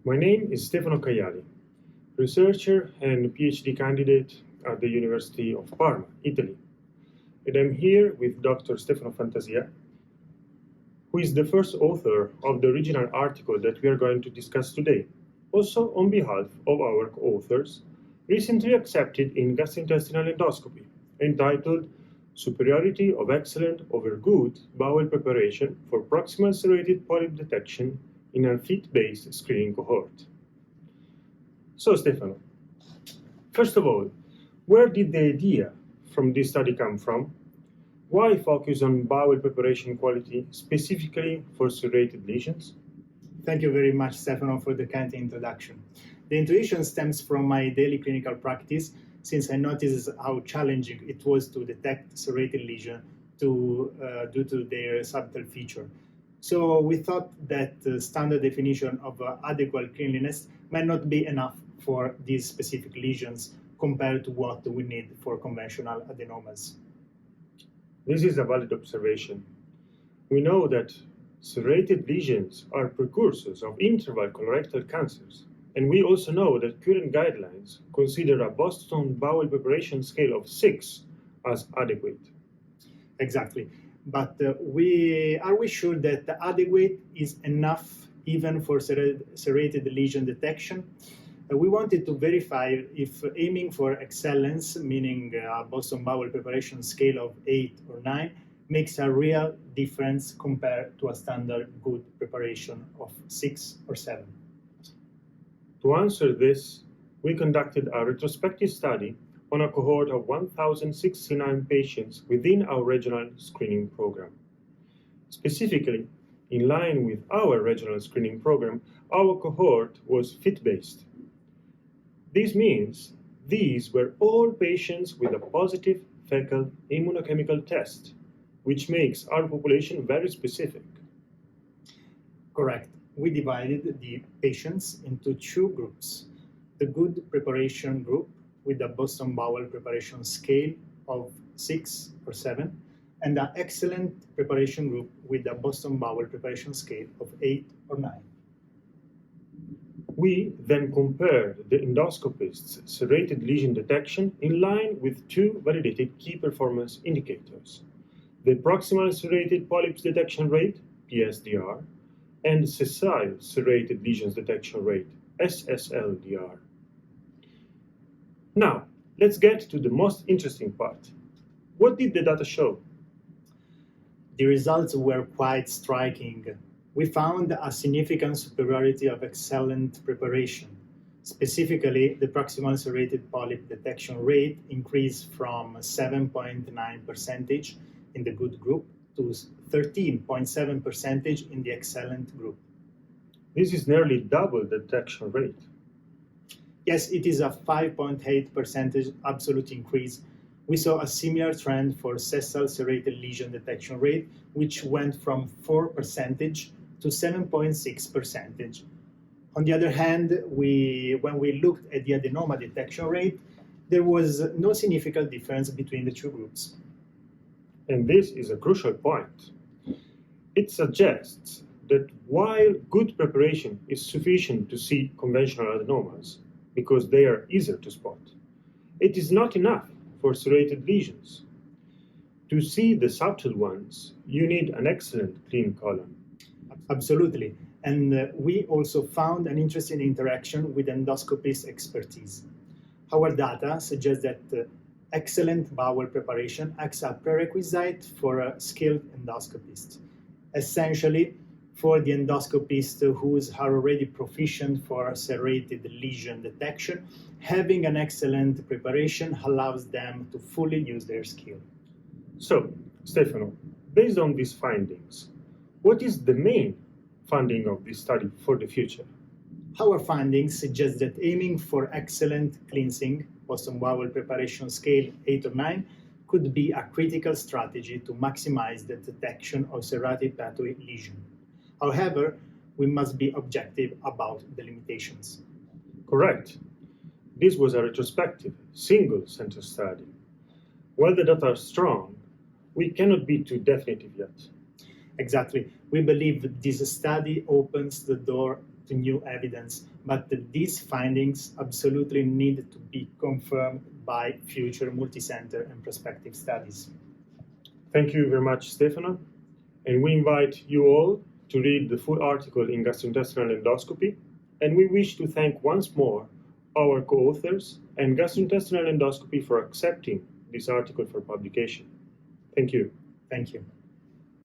My name is Stefano Kayali, researcher and PhD candidate at the University of Parma, Italy. And I'm here with Dr. Stefano Fantasia, who is the first author of the original article that we are going to discuss today, also on behalf of our co-authors, recently accepted in gastrointestinal endoscopy, entitled Superiority of Excellent over Good Bowel Preparation for Proximal Serrated Polyp Detection in a FIT-based screening cohort. So, Stefano, first of all, where did the idea from this study come from? Why focus on bowel preparation quality specifically for serrated lesions? Thank you very much, Stefano, for the kind introduction. The intuition stems from my daily clinical practice, since I noticed how challenging it was to detect serrated lesion due to their subtle feature. So we thought that the standard definition of adequate cleanliness might not be enough for these specific lesions compared to what we need for conventional adenomas. This is a valid observation. We know that serrated lesions are precursors of interval colorectal cancers, and we also know that current guidelines consider a Boston bowel preparation scale of 6 as adequate. Exactly. But are we sure that adequate is enough even for serrated lesion detection? We wanted to verify if aiming for excellence, meaning a Boston bowel preparation scale of 8 or 9, makes a real difference compared to a standard good preparation of 6 or 7. To answer this, we conducted a retrospective study on a cohort of 1,069 patients within our regional screening program. Specifically, in line with our regional screening program, our cohort was FIT-based. This means these were all patients with a positive fecal immunochemical test, which makes our population very specific. Correct. We divided the patients into 2 groups. The good preparation group with a Boston bowel preparation scale of 6 or 7, and the excellent preparation group with a Boston bowel preparation scale of 8 or 9. We then compared the endoscopist's serrated lesion detection in line with 2 validated key performance indicators: the proximal serrated polyps detection rate, PSDR, and sessile serrated lesions detection rate, SSLDR. Now, let's get to the most interesting part. What did the data show? The results were quite striking. We found a significant superiority of excellent preparation. Specifically, the proximal serrated polyp detection rate increased from 7.9% in the good group to 13.7% in the excellent group. This is nearly double the detection rate. Yes, it is a 5.8% absolute increase. We saw a similar trend for sessile serrated lesion detection rate, which went from 4% to 7.6%. On the other hand, when we looked at the adenoma detection rate, there was no significant difference between the 2 groups. And this is a crucial point. It suggests that while good preparation is sufficient to see conventional adenomas, because they are easier to spot, it is not enough for serrated lesions. To see the subtle ones, you need an excellent clean colon. Absolutely. And we also found an interesting interaction with endoscopist expertise. Our data suggests that excellent bowel preparation acts as a prerequisite for a skilled endoscopist. Essentially, for the endoscopists who are already proficient for serrated lesion detection, having an excellent preparation allows them to fully use their skill. So, Stefano, based on these findings, what is the main finding of this study for the future? Our findings suggest that aiming for excellent cleansing, Boston bowel preparation scale 8 or 9, could be a critical strategy to maximize the detection of serrated pathway lesion. However, we must be objective about the limitations. Correct. This was a retrospective, single-center study. While the data are strong, we cannot be too definitive yet. Exactly. We believe this study opens the door to new evidence, but these findings absolutely need to be confirmed by future multicenter and prospective studies. Thank you very much, Stefano. And we invite you all to read the full article in Gastrointestinal Endoscopy. And we wish to thank once more our co-authors and Gastrointestinal Endoscopy for accepting this article for publication. Thank you. Thank you.